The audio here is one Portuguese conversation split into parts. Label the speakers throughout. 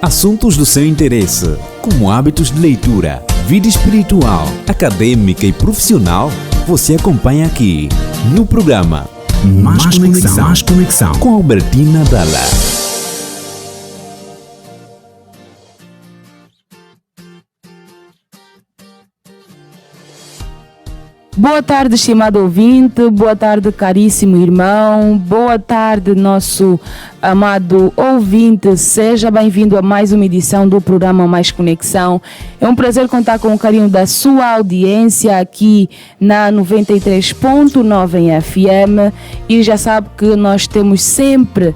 Speaker 1: Assuntos do seu interesse, como hábitos de leitura, vida espiritual, acadêmica e profissional, você acompanha aqui no programa Mais Conexão com Albertina Dalla.
Speaker 2: Boa tarde, estimado ouvinte, boa tarde, caríssimo irmão, boa tarde, nosso amado ouvinte, seja bem-vindo a mais uma edição do programa Mais Conexão. É um prazer contar com o carinho da sua audiência aqui na 93.9 em FM e já sabe que nós temos sempre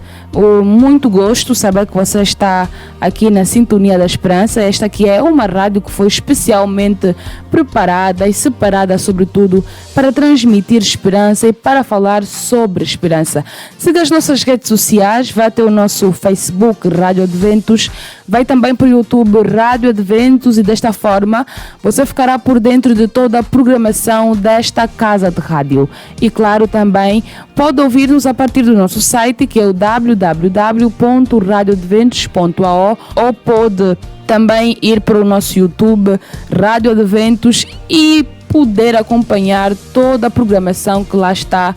Speaker 2: muito gosto saber que você está aqui na Sintonia da Esperança. Esta aqui é uma rádio que foi especialmente preparada e separada, sobretudo, para transmitir esperança e para falar sobre esperança. Siga as nossas redes sociais, vai até o nosso Facebook Rádio Adventos, vai também para o YouTube Rádio Adventos e desta forma você ficará por dentro de toda a programação desta casa de rádio. E claro, também pode ouvir-nos a partir do nosso site, que é o www.radioadventos.ao, ou pode também ir para o nosso YouTube Rádio Adventos e poder acompanhar toda a programação que lá está,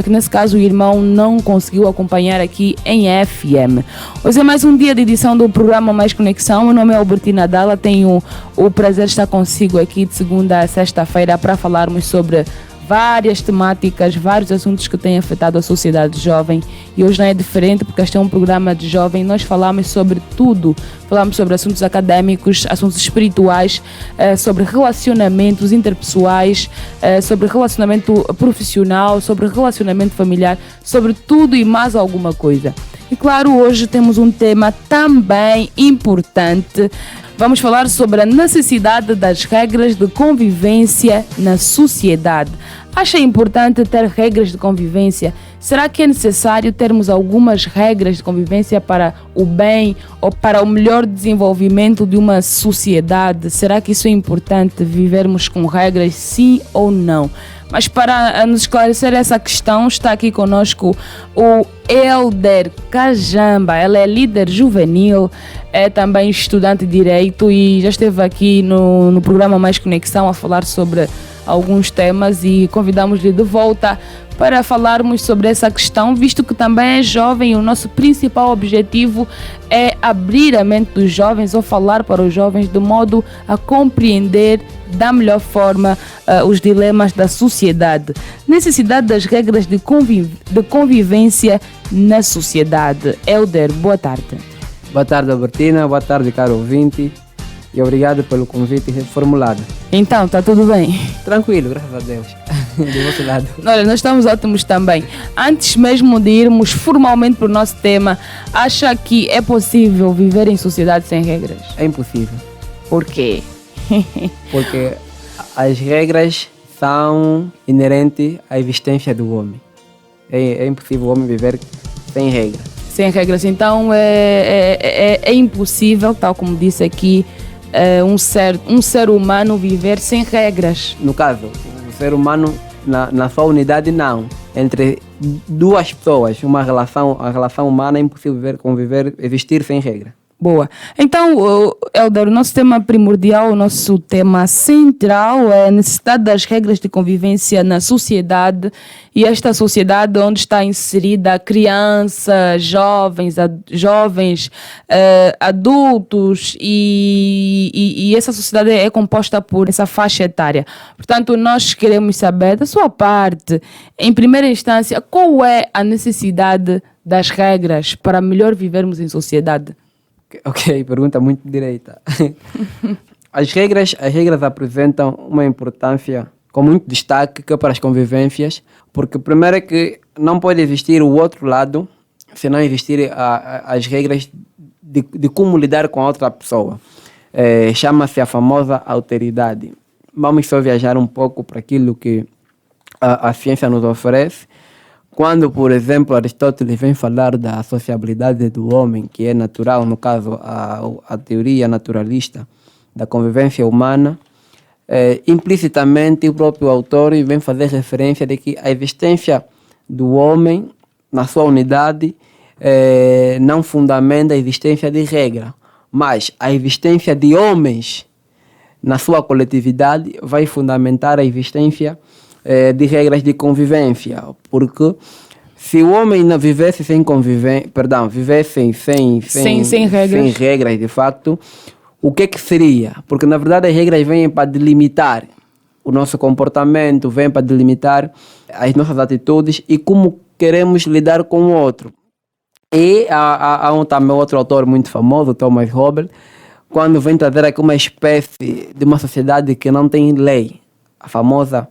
Speaker 2: que nesse caso o irmão não conseguiu acompanhar aqui em FM. Hoje é mais um dia de edição do programa Mais Conexão. Meu nome é Albertina Dalla, tenho o prazer de estar consigo aqui de segunda a sexta-feira para falarmos sobre várias temáticas, vários assuntos que têm afetado a sociedade jovem, e hoje não é diferente porque este é um programa de jovem. Nós falamos sobre tudo, falamos sobre assuntos acadêmicos, assuntos espirituais, sobre relacionamentos interpessoais, sobre relacionamento profissional, sobre relacionamento familiar, sobre tudo e mais alguma coisa. E claro, hoje temos um tema também importante. Vamos falar sobre a necessidade das regras de convivência na sociedade. Acha importante ter regras de convivência? Será que é necessário termos algumas regras de convivência para o bem ou para o melhor desenvolvimento de uma sociedade? Será que isso é importante, vivermos com regras, sim ou não? Mas para nos esclarecer essa questão, está aqui conosco o Elder Cajamba. Ela é líder juvenil, é também estudante de Direito e já esteve aqui no programa Mais Conexão a falar sobre alguns temas e convidamos-lhe de volta para falarmos sobre essa questão, visto que também é jovem e o nosso principal objetivo é abrir a mente dos jovens ou falar para os jovens de modo a compreender da melhor forma os dilemas da sociedade. Necessidade das regras de convivência na sociedade. Elder, boa tarde.
Speaker 3: Boa tarde, Albertina. Boa tarde, caro ouvinte. E obrigado pelo convite reformulado.
Speaker 2: Então, está tudo bem?
Speaker 3: Tranquilo, graças a Deus. Do vosso lado.
Speaker 2: Olha, nós estamos ótimos também. Antes mesmo de irmos formalmente para o nosso tema, acha que é possível viver em sociedade sem regras?
Speaker 3: É impossível.
Speaker 2: Por quê?
Speaker 3: Porque as regras são inerentes à existência do homem. É impossível o homem viver sem regras.
Speaker 2: Sem regras. Então, é impossível, tal como disse aqui, um ser humano viver sem regras.
Speaker 3: No caso, o ser humano, na sua unidade, não. Entre duas pessoas, a relação humana é impossível existir sem regra.
Speaker 2: Boa. Então, Elder, o nosso tema primordial, o nosso tema central é a necessidade das regras de convivência na sociedade, e esta sociedade onde está inserida crianças, jovens, adultos, e essa sociedade é composta por essa faixa etária. Portanto, nós queremos saber da sua parte, em primeira instância, qual é a necessidade das regras para melhor vivermos em sociedade?
Speaker 3: Ok, pergunta muito direita. As regras apresentam uma importância com muito destaque para as convivências, porque primeiro é que não pode existir o outro lado se não existirem as regras de como lidar com a outra pessoa. Chama-se a famosa alteridade. Vamos só viajar um pouco para aquilo que a ciência nos oferece. Quando, por exemplo, Aristóteles vem falar da sociabilidade do homem, que é natural, no caso, a teoria naturalista da convivência humana, implicitamente o próprio autor vem fazer referência de que a existência do homem, na sua unidade, não fundamenta a existência de regra. mas a existência de homens na sua coletividade vai fundamentar a existência de regras de convivência, porque se o homem não vivesse sem convivência, vivessem sem regras, de facto, o que seria? Porque na verdade as regras vêm para delimitar o nosso comportamento, vêm para delimitar as nossas atitudes e como queremos lidar com o outro. E há também outro autor muito famoso, Thomas Hobbes, quando vem trazer aqui uma espécie de uma sociedade que não tem lei, a famosa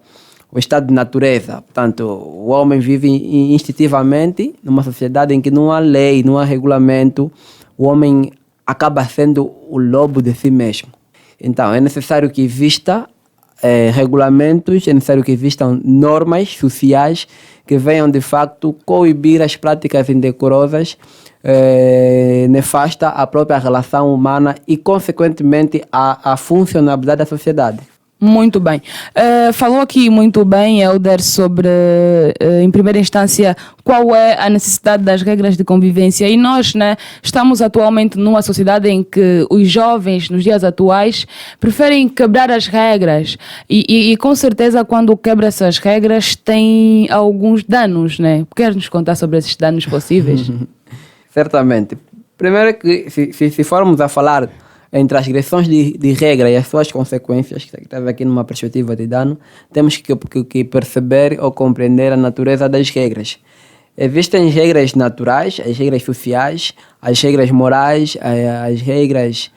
Speaker 3: o estado de natureza. Portanto, o homem vive instintivamente numa sociedade em que não há lei, não há regulamento. O homem acaba sendo o lobo de si mesmo. Então, é necessário que exista regulamentos, é necessário que existam normas sociais que venham, de facto, coibir as práticas indecorosas, nefasta a própria relação humana e, consequentemente, a funcionalidade da sociedade.
Speaker 2: Muito bem. Falou aqui muito bem, Elder, sobre, em primeira instância, qual é a necessidade das regras de convivência. E nós, né, estamos atualmente numa sociedade em que os jovens, nos dias atuais, preferem quebrar as regras. E com certeza, quando quebra essas regras, tem alguns danos, né? Quer nos contar sobre esses danos possíveis?
Speaker 3: Certamente. Primeiro que, se formos a falar em transgressões de regra e as suas consequências, que estava aqui numa perspectiva de dano, temos que perceber ou compreender a natureza das regras. Existem regras naturais, as regras sociais, as regras morais, as regras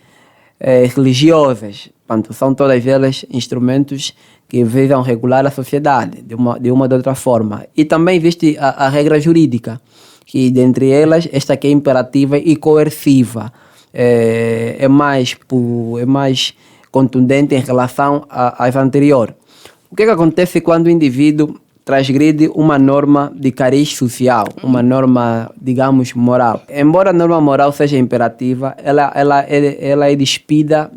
Speaker 3: religiosas. Portanto, são todas elas instrumentos que visam regular a sociedade de uma ou de outra forma. E também existe a regra jurídica, que dentre elas, esta que é imperativa e coerciva. É mais contundente em relação às anteriores. O que acontece quando o indivíduo transgride uma norma de cariz social, uma norma, digamos, moral? Embora a norma moral seja imperativa, ela é despida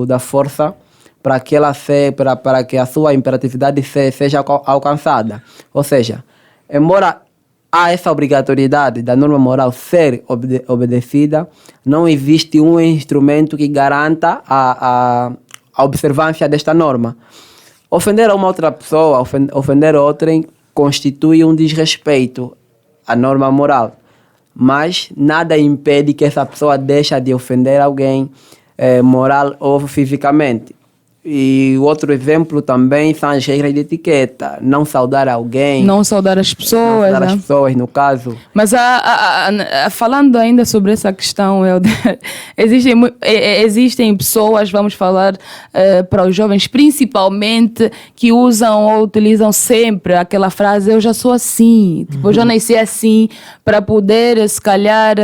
Speaker 3: da força para que a sua imperatividade seja alcançada. Ou seja, embora há essa obrigatoriedade da norma moral ser obedecida, não existe um instrumento que garanta a observância desta norma. Ofender a uma outra pessoa, ofender a outrem, constitui um desrespeito à norma moral, mas nada impede que essa pessoa deixe de ofender alguém moral ou fisicamente. E o outro exemplo também são as regras de etiqueta. Não saudar alguém.
Speaker 2: Não saudar as pessoas.
Speaker 3: Não saudar as pessoas, no caso.
Speaker 2: Mas falando ainda sobre essa questão, Elder, existem pessoas, vamos falar para os jovens, principalmente, que usam ou utilizam sempre aquela frase, eu já sou assim, tipo, eu já nasci assim, para poder, se calhar,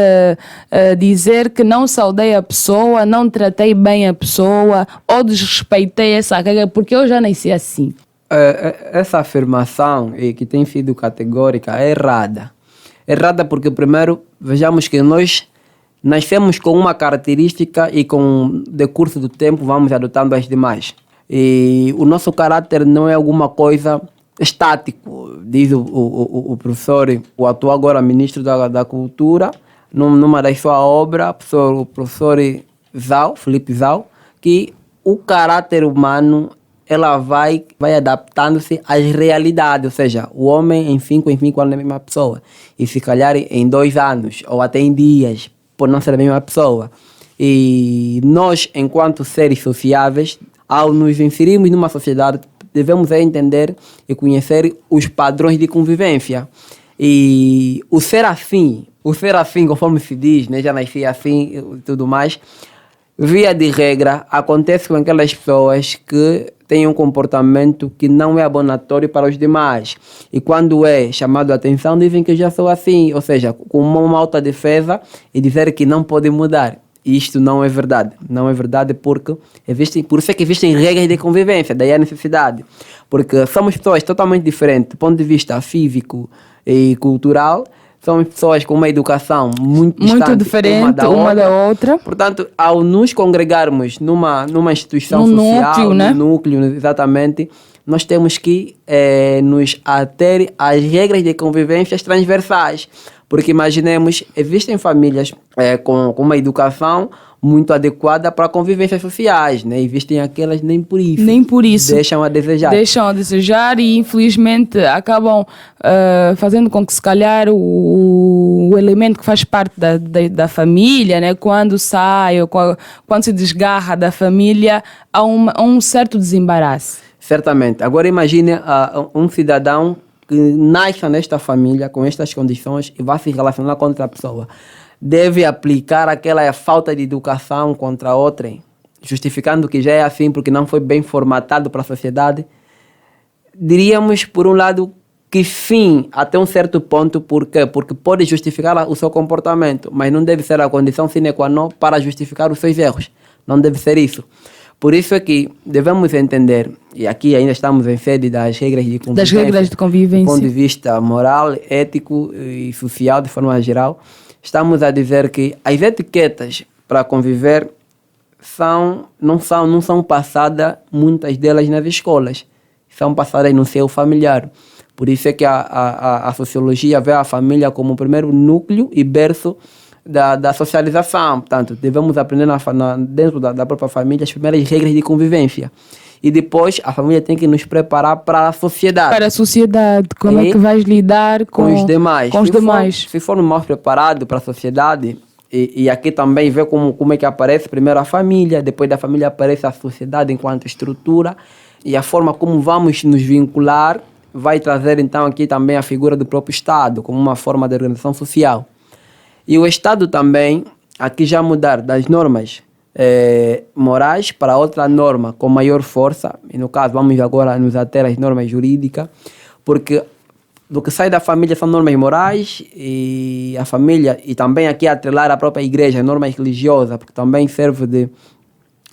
Speaker 2: dizer que não saudei a pessoa, não tratei bem a pessoa, ou desrespeitei essa regra porque eu já nasci assim.
Speaker 3: Essa afirmação, que tem sido categórica, é errada. Errada porque, primeiro, vejamos que nós nascemos com uma característica e com o decurso do tempo vamos adotando as demais. E o nosso caráter não é alguma coisa estático, diz o professor, o atual agora ministro da Cultura, numa das suas obras, o professor Felipe Zau, que o caráter humano ela vai adaptando-se às realidades, ou seja, o homem em 5 anos é a mesma pessoa, e se calhar em 2 anos, ou até em dias, por não ser a mesma pessoa. E nós, enquanto seres sociáveis, ao nos inserirmos numa sociedade, devemos entender e conhecer os padrões de convivência. E o ser assim, conforme se diz, né, já nasci assim e tudo mais, via de regra, acontece com aquelas pessoas que têm um comportamento que não é abonatório para os demais. E quando é chamado a atenção, dizem que eu já sou assim. Ou seja, com uma autodefesa e dizer que não pode mudar. E isto não é verdade. Não é verdade por isso é que existem regras de convivência, daí a necessidade. Porque somos pessoas totalmente diferentes do ponto de vista físico e cultural. Somos pessoas com uma educação muito
Speaker 2: diferente uma da outra.
Speaker 3: Portanto, ao nos congregarmos numa instituição social,
Speaker 2: né?
Speaker 3: no núcleo, exatamente, nós temos que nos ater às regras de convivências transversais. Porque imaginemos, existem famílias com uma educação muito adequada para convivências sociais, né? Existem aquelas nem por isso deixam a desejar
Speaker 2: e infelizmente acabam fazendo com que se calhar o elemento que faz parte da família, né? Quando sai ou quando se desgarra da família, há um certo desembaraço.
Speaker 3: Certamente. Agora imagine um cidadão que nasce nesta família com estas condições e vai se relacionar com outra pessoa. Deve aplicar aquela falta de educação contra outrem, justificando que já é assim porque não foi bem formatado para a sociedade. Diríamos, por um lado, que sim, até um certo ponto. Por quê? Porque pode justificar o seu comportamento, mas não deve ser a condição sine qua non para justificar os seus erros. Não deve ser isso. Por isso é que devemos entender, e aqui ainda estamos em sede das regras de convivência, do ponto de vista moral, ético e social, de forma geral, estamos a dizer que as etiquetas para conviver não são passadas, muitas delas, nas escolas. São passadas no seio familiar. Por isso é que a sociologia vê a família como o primeiro núcleo e berço da socialização. Portanto, devemos aprender dentro da própria família as primeiras regras de convivência. E depois a família tem que nos preparar para a sociedade.
Speaker 2: Para a sociedade, como é que vais lidar com os demais.
Speaker 3: Se formos mais preparados para a sociedade, e aqui também vê como é que aparece primeiro a família, depois da família aparece a sociedade enquanto estrutura, e a forma como vamos nos vincular vai trazer então aqui também a figura do próprio Estado, como uma forma de organização social. E o Estado também, aqui já mudar das normas morais para outra norma com maior força, e no caso vamos agora nos ater às normas jurídicas, porque do que sai da família são normas morais, e a família, e também aqui atrelar a própria igreja, normas religiosas, porque também serve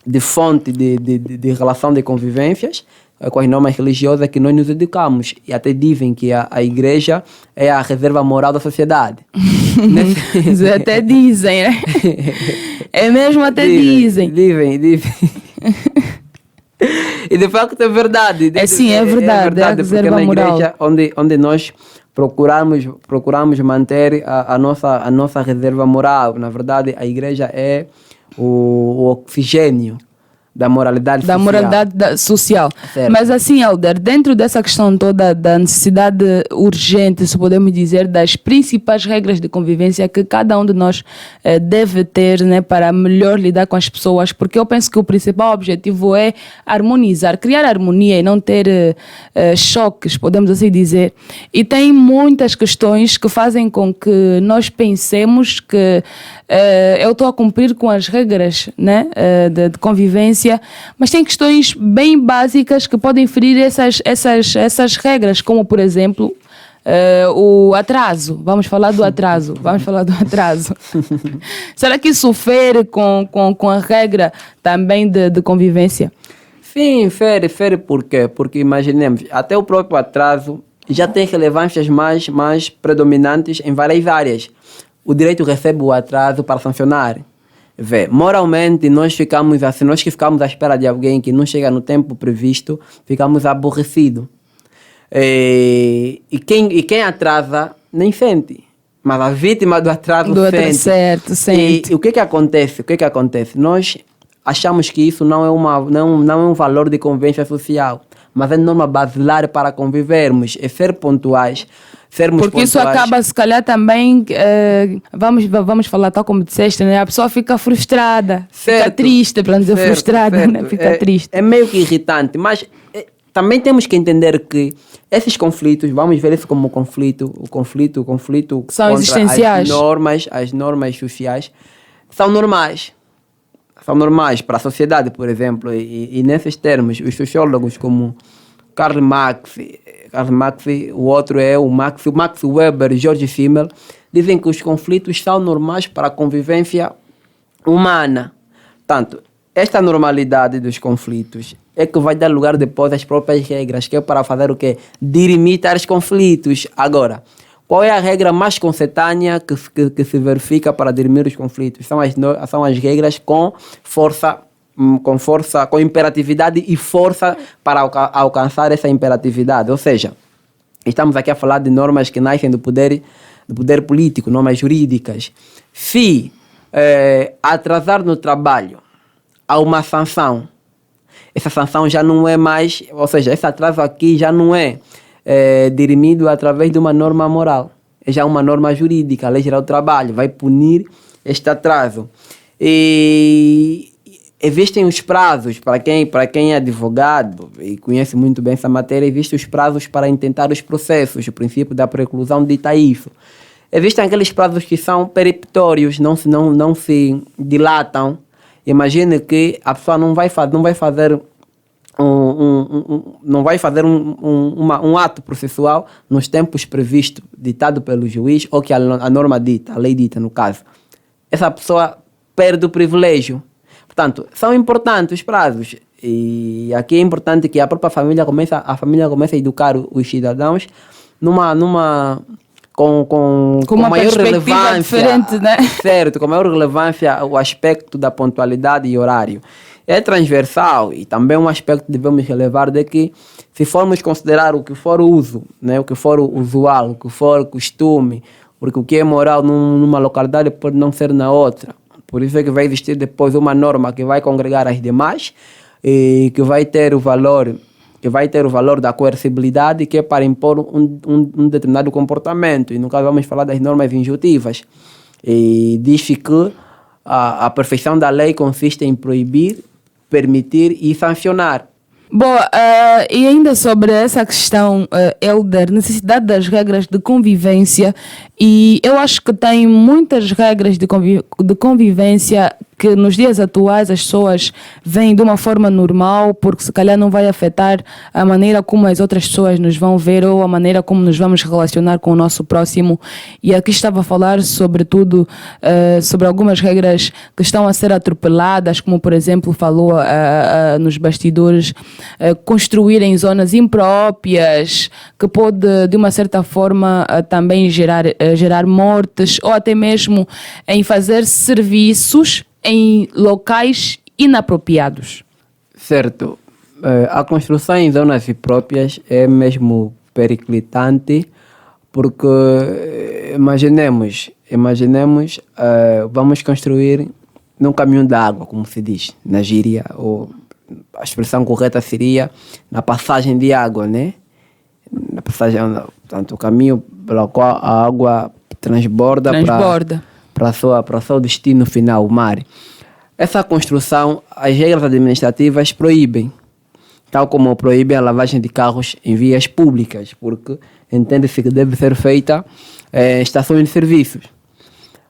Speaker 3: de fonte de relação de convivências, com as normas religiosas que nós nos educamos. E até dizem que a igreja é a reserva moral da sociedade.
Speaker 2: Até dizem, né? É mesmo, até dizem.
Speaker 3: Dizem. E de facto é verdade.
Speaker 2: É verdade,
Speaker 3: porque na igreja onde nós procuramos manter a nossa reserva moral. Na verdade, a igreja é o oxigênio da moralidade
Speaker 2: social.
Speaker 3: Certo.
Speaker 2: Mas assim, Helder, dentro dessa questão toda da necessidade urgente, se podemos dizer, das principais regras de convivência que cada um de nós deve ter, né, para melhor lidar com as pessoas, porque eu penso que o principal objetivo é harmonizar, criar harmonia e não ter choques, podemos assim dizer. E tem muitas questões que fazem com que nós pensemos que eu estou a cumprir com as regras, né, de convivência, mas tem questões bem básicas que podem ferir essas regras, como por exemplo o atraso. Vamos falar do atraso. Será que isso fere com a regra também de convivência?
Speaker 3: Sim, fere por quê? Porque imaginemos, até o próprio atraso já tem relevâncias mais predominantes em várias áreas. O direito recebe o atraso para sancionar. Moralmente, nós que ficamos à espera de alguém que não chega no tempo previsto, ficamos aborrecidos. E quem atrasa nem sente, mas a vítima do atraso sente.
Speaker 2: Certo, sente.
Speaker 3: E o que acontece? Nós achamos que isso não é um valor de convivência social, mas é norma basilar para convivermos, é ser pontuais.
Speaker 2: Porque isso acaba, se calhar, também, vamos falar tal como disseste, né? A pessoa fica frustrada, fica triste, para não dizer frustrada, né? Fica triste.
Speaker 3: É meio que irritante, mas também temos que entender que esses conflitos, vamos ver isso como conflito
Speaker 2: são existenciais.
Speaker 3: As normas sociais são normais. São normais para a sociedade, por exemplo, e nesses termos, os sociólogos como Karl Marx, o outro é o Max Weber e George Simmel, dizem que os conflitos são normais para a convivência humana. Portanto, esta normalidade dos conflitos é que vai dar lugar depois às próprias regras, que é para fazer o quê? Dirimir tais conflitos. Agora, qual é a regra mais consentânea que se verifica para dirimir os conflitos? São as regras com imperatividade e força para alcançar essa imperatividade. Ou seja, estamos aqui a falar de normas que nascem do poder do poder político, normas jurídicas. Se atrasar no trabalho, há uma sanção. Essa sanção já não é mais, ou seja, esse atraso aqui já não é dirimido através de uma norma moral. É já uma norma jurídica, a Lei Geral do Trabalho vai punir este atraso. E existem os prazos, para quem é advogado e conhece muito bem essa matéria, existem os prazos para intentar os processos. O princípio da preclusão dita isso. Existem aqueles prazos que são peremptórios, não se dilatam. Imagine que a pessoa não vai fazer um ato processual nos tempos previstos, ditado pelo juiz, ou que a norma dita, a lei dita no caso. Essa pessoa perde o privilégio. Portanto, são importantes os prazos. E aqui é importante que a própria família comece a educar os cidadãos com
Speaker 2: uma
Speaker 3: maior relevância,
Speaker 2: diferente, né?
Speaker 3: Certo, com maior relevância o aspecto da pontualidade e horário. É transversal e também um aspecto que devemos relevar de que, se formos considerar o que for uso, né, o que for usual, o que for costume, porque o que é moral numa localidade pode não ser na outra. Por isso é que vai existir depois uma norma que vai congregar as demais e que vai ter o valor da coercibilidade, que é para impor um determinado comportamento. E no caso vamos falar das normas injuntivas. E diz-se que a perfeição da lei consiste em proibir, permitir e sancionar.
Speaker 2: Bom, e ainda sobre essa questão, Elder, necessidade das regras de convivência, e eu acho que tem muitas regras de convivência que nos dias atuais as pessoas veem de uma forma normal, porque se calhar não vai afetar a maneira como as outras pessoas nos vão ver ou a maneira como nos vamos relacionar com o nosso próximo. E aqui estava a falar sobretudo sobre algumas regras que estão a ser atropeladas, como por exemplo falou nos bastidores, construírem zonas impróprias, que pode de uma certa forma também gerar mortes, ou até mesmo em fazer serviços em locais inapropriados.
Speaker 3: Certo. A construção em zonas impróprias é mesmo periclitante, porque imaginemos, vamos construir num caminho de água, como se diz na gíria, ou a expressão correta seria na passagem de água, né? Na passagem, portanto, o caminho pelo qual a água transborda. Para o seu destino final, o mar. Essa construção, as regras administrativas proíbem, tal como proíbem a lavagem de carros em vias públicas, porque entende-se que deve ser feita em estações de serviços.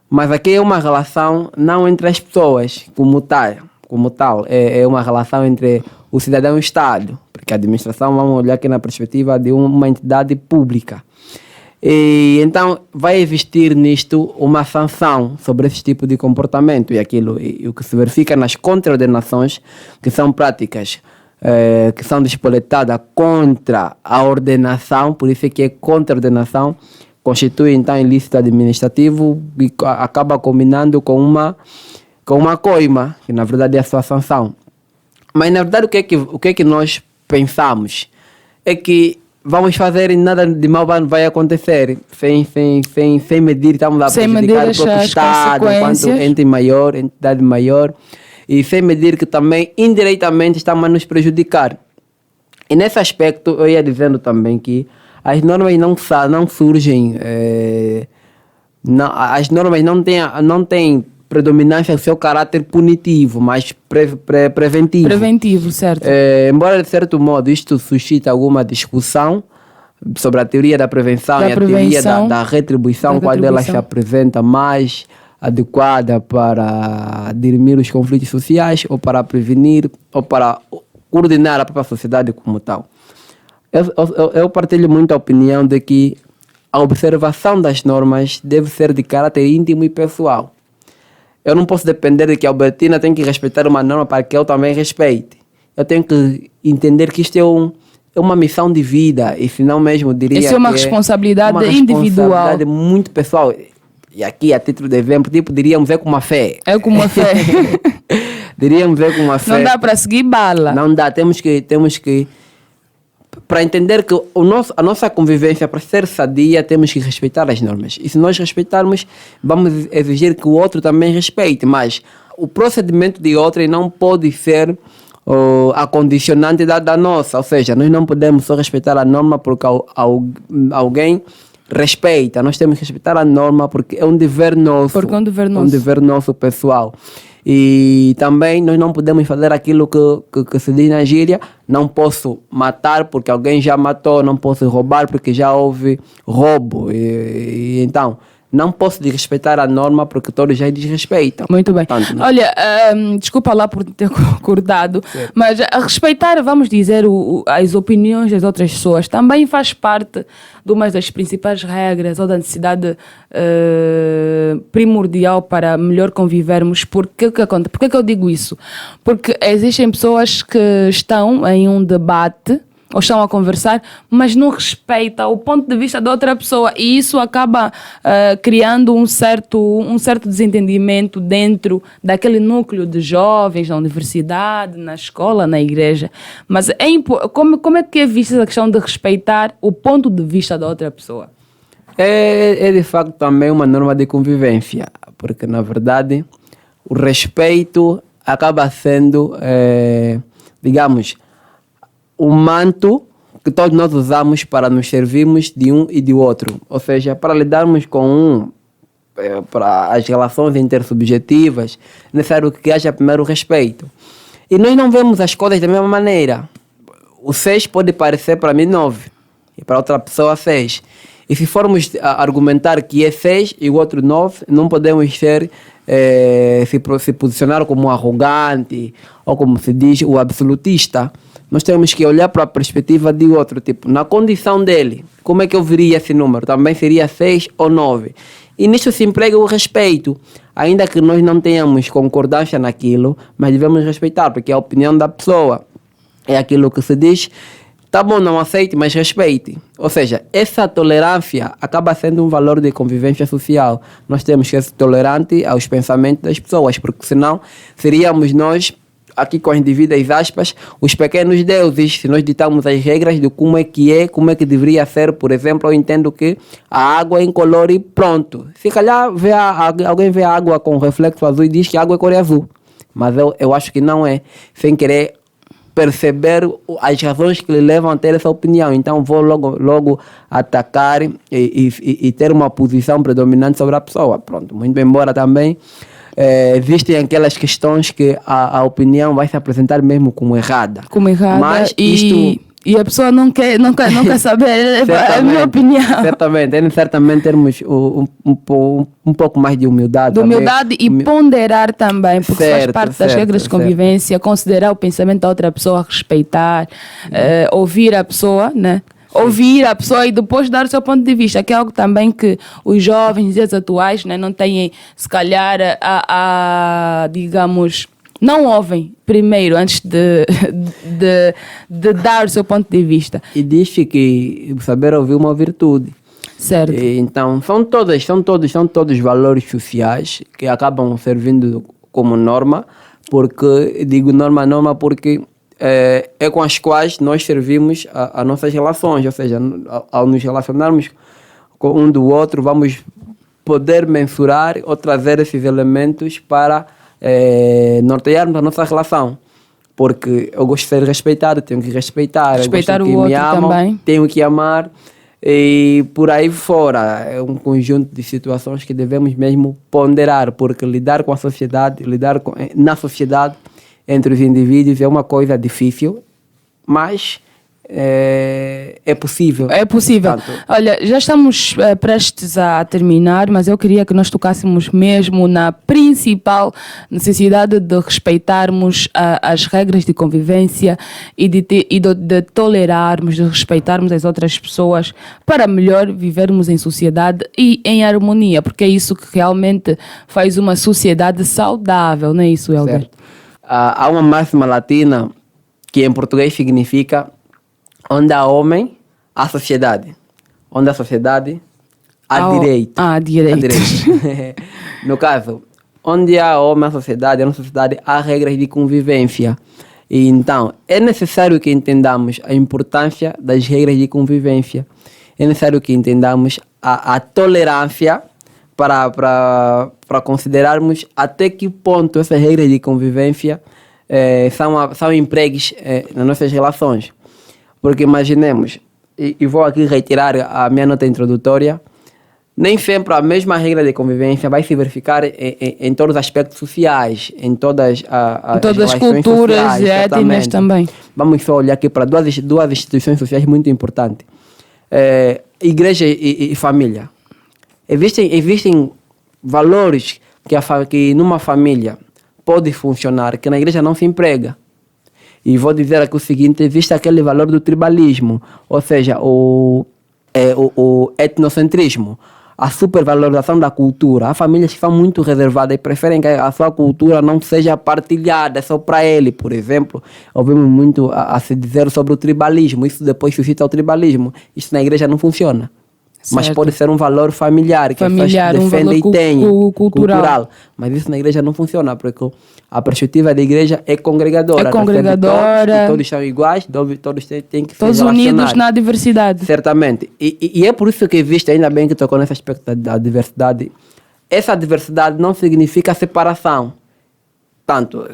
Speaker 3: Mas aqui é uma relação não entre as pessoas, como tal, é uma relação entre o cidadão e o Estado, porque a administração, vamos olhar aqui na perspectiva de uma entidade pública. E então vai existir nisto uma sanção sobre esse tipo de comportamento e o que se verifica nas contraordenações, que são práticas que são despoletadas contra a ordenação, por isso é que é contraordenação, constitui então ilícito administrativo e acaba combinando com uma coima, que na verdade é a sua sanção. Mas na verdade o que é que nós pensamos? É que vamos fazer e nada de mal vai acontecer sem medir, estamos a prejudicar o próprio Estado enquanto entidade maior, e sem medir que também indiretamente estamos a nos prejudicar. E nesse aspecto eu ia dizendo também que as normas não surgem, as normas não têm predominância do seu caráter punitivo, mas preventivo.
Speaker 2: Preventivo, certo.
Speaker 3: Embora, de certo modo, isto suscita alguma discussão sobre a teoria da prevenção e a teoria da retribuição, qual delas se apresenta mais adequada para dirimir os conflitos sociais ou para prevenir ou para coordenar a própria sociedade como tal. Eu partilho muito a opinião de que a observação das normas deve ser de caráter íntimo e pessoal. Eu não posso depender de que a Albertina tem que respeitar uma norma para que eu também respeite. Eu tenho que entender que isto é uma missão de vida, e se não mesmo diria
Speaker 2: isso é uma responsabilidade individual. Uma responsabilidade
Speaker 3: muito pessoal. E aqui, a título de exemplo, diríamos é com uma fé.
Speaker 2: É com uma fé.
Speaker 3: Diríamos é com uma fé.
Speaker 2: Não dá para seguir bala.
Speaker 3: Não dá, temos que para entender que a nossa convivência, para ser sadia, temos que respeitar as normas. E se nós respeitarmos, vamos exigir que o outro também respeite. Mas o procedimento de outro não pode ser a condicionante da nossa. Ou seja, nós não podemos só respeitar a norma porque alguém respeita. Nós temos que respeitar a norma porque é um dever nosso.
Speaker 2: Porque é um dever nosso.
Speaker 3: É um dever nosso, pessoal. E também nós não podemos fazer aquilo que se diz na gíria: não posso matar porque alguém já matou, não posso roubar porque já houve roubo. E então, não posso desrespeitar a norma porque todos já desrespeitam.
Speaker 2: Muito bem.
Speaker 3: Portanto,
Speaker 2: olha, desculpa lá por ter cortado, mas a respeitar, vamos dizer, as opiniões das outras pessoas também faz parte de uma das principais regras ou da necessidade primordial para melhor convivermos. Por que que eu digo isso? Porque existem pessoas que estão em um debate ou estão a conversar, mas não respeitam o ponto de vista da outra pessoa, e isso acaba criando um certo desentendimento dentro daquele núcleo de jovens na universidade, na escola, na igreja. Mas como é que é vista essa questão de respeitar o ponto de vista da outra pessoa?
Speaker 3: É de facto também uma norma de convivência, porque na verdade o respeito acaba sendo, digamos, o manto que todos nós usamos para nos servirmos de um e de outro. Ou seja, para lidarmos com para as relações intersubjetivas, é necessário que haja primeiro o respeito. E nós não vemos as coisas da mesma maneira. O 6 pode parecer para mim 9, e para outra pessoa 6. E se formos argumentar que é 6 e o outro 9, não podemos se posicionar como arrogante, ou como se diz, o absolutista. Nós temos que olhar para a perspectiva de outro, tipo, na condição dele, como é que eu veria esse número? Também seria 6 ou 9. E nisso se emprega o respeito, ainda que nós não tenhamos concordância naquilo, mas devemos respeitar, porque é a opinião da pessoa. É aquilo que se diz: tá bom, não aceite, mas respeite. Ou seja, essa tolerância acaba sendo um valor de convivência social. Nós temos que ser tolerantes aos pensamentos das pessoas, porque senão seríamos nós, aqui com as devidas aspas, os pequenos deuses, se nós ditamos as regras de como é que deveria ser. Por exemplo, eu entendo que a água é incolor e pronto. Se calhar alguém vê a água com reflexo azul e diz que a água é cor azul. Mas eu acho que não é, sem querer perceber as razões que lhe levam a ter essa opinião. Então vou logo atacar e ter uma posição predominante sobre a pessoa. Pronto, muito embora também existem aquelas questões que a opinião vai se apresentar mesmo como errada. Mas
Speaker 2: e a pessoa não quer saber a minha opinião.
Speaker 3: Certamente termos um pouco mais de humildade.
Speaker 2: De humildade e ponderar também, porque faz parte das regras de convivência, considerar o pensamento da outra pessoa, respeitar, ouvir a pessoa, né? Sim. Ouvir a pessoa e depois dar o seu ponto de vista, que é algo também que os jovens nos dias atuais, né, não têm, se calhar, digamos, não ouvem primeiro antes de dar o seu ponto de vista.
Speaker 3: E diz que saber ouvir é uma virtude.
Speaker 2: Certo.
Speaker 3: E, então, são todos valores sociais que acabam servindo como norma, porque, digo norma porque é com as quais nós servimos as nossas relações, ou seja, ao nos relacionarmos com um do outro, vamos poder mensurar ou trazer esses elementos para nortearmos a nossa relação. Porque eu gosto de ser respeitado, tenho que respeitar
Speaker 2: o outro
Speaker 3: me amam,
Speaker 2: também.
Speaker 3: Tenho que amar, e por aí fora é um conjunto de situações que devemos mesmo ponderar, porque lidar com a sociedade, na sociedade, entre os indivíduos é uma coisa difícil, mas é possível.
Speaker 2: É possível. Portanto, olha, já estamos prestes a terminar, mas eu queria que nós tocássemos mesmo na principal necessidade de respeitarmos as regras de convivência e de tolerarmos, de respeitarmos as outras pessoas para melhor vivermos em sociedade e em harmonia, porque é isso que realmente faz uma sociedade saudável, não é isso, Helder?
Speaker 3: Certo. Há uma máxima latina que em português significa: onde há homem, há sociedade. Onde há sociedade, há direito.
Speaker 2: Há direito.
Speaker 3: No caso, onde há homem, há sociedade, há regras de convivência. E então, é necessário que entendamos a importância das regras de convivência. É necessário que entendamos a tolerância para considerarmos até que ponto essas regras de convivência são empregues nas nossas relações. Porque imaginemos, e vou aqui retirar a minha nota introdutória, nem sempre a mesma regra de convivência vai se verificar em todos os aspectos sociais, em todas
Speaker 2: as culturas
Speaker 3: sociais,
Speaker 2: e étnicas também.
Speaker 3: Vamos só olhar aqui para duas instituições sociais muito importantes. Igreja e família. Existem valores que numa família pode funcionar, que na igreja não se emprega. E vou dizer aqui o seguinte, existe aquele valor do tribalismo, ou seja, o etnocentrismo, a supervalorização da cultura. Há famílias que são muito reservadas e preferem que a sua cultura não seja partilhada só para ele. Por exemplo, ouvimos muito a se dizer sobre o tribalismo, isso depois suscita o tribalismo. Isso na igreja não funciona. Certo. Mas pode ser um valor familiar que as pessoas defendem e têm, cultural. Mas isso na igreja não funciona, porque a perspectiva da igreja é congregadora.
Speaker 2: É congregadora.
Speaker 3: Todos são iguais, todos têm que ser
Speaker 2: todos unidos na diversidade.
Speaker 3: Certamente. E é por isso que existe, ainda bem que tocou nesse aspecto da diversidade. Essa diversidade não significa separação. Tanto,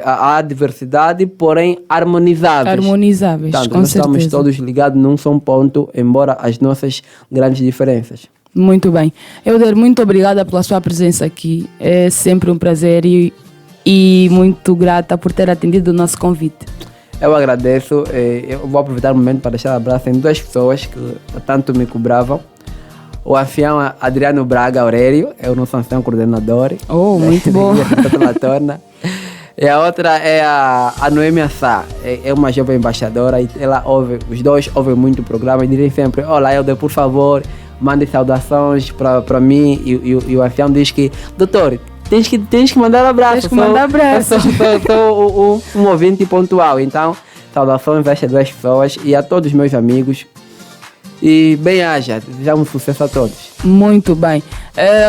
Speaker 3: há diversidade, porém harmonizáveis.
Speaker 2: Harmonizáveis,
Speaker 3: tanto,
Speaker 2: com
Speaker 3: nós
Speaker 2: certeza.
Speaker 3: Estamos todos ligados num só ponto, embora as nossas grandes diferenças.
Speaker 2: Muito bem. Euder, muito obrigada pela sua presença aqui. É sempre um prazer e muito grata por ter atendido o nosso convite.
Speaker 3: Eu agradeço. Eu vou aproveitar o momento para deixar um abraço em duas pessoas que tanto me cobravam. O ancião Adriano Braga Aurélio, é o nosso ancião coordenador.
Speaker 2: Oh, muito bom.
Speaker 3: E a outra é a Noêmia Sá, é uma jovem embaixadora e ela ouve, os dois ouvem muito o programa e dizem sempre: olá, Euder, por favor, mande saudações para mim. E o ancião diz que, doutor, tens que mandar abraço.
Speaker 2: Tens que mandar abraço.
Speaker 3: Sou um ouvinte pontual, então saudações a estas duas pessoas e a todos os meus amigos. E bem-aja, desejamos sucesso a todos.
Speaker 2: Muito bem.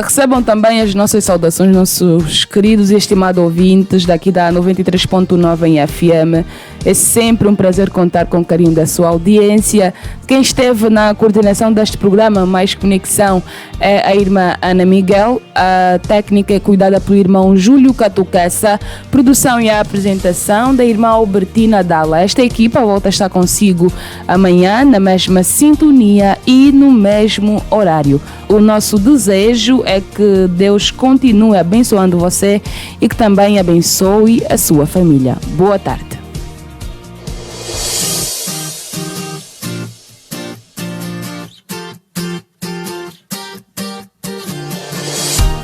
Speaker 2: Recebam também as nossas saudações, nossos queridos e estimados ouvintes daqui da 93.9 em FM. É sempre um prazer contar com o carinho da sua audiência. Quem esteve na coordenação deste programa Mais Conexão é a irmã Ana Miguel. A técnica é cuidada pelo irmão Júlio Catucaça. Produção e a apresentação da irmã Albertina Dalla. Esta equipa volta a estar consigo amanhã na mesma sintonia e no mesmo horário. O nosso desejo é que Deus continue abençoando você e que também abençoe a sua família. Boa tarde.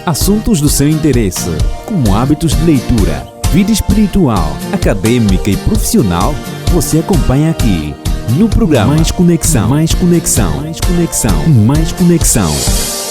Speaker 1: Assuntos do seu interesse, como hábitos de leitura, vida espiritual, acadêmica e profissional, você acompanha aqui no programa Mais Conexão. Mais Conexão. Mais Conexão. Mais Conexão.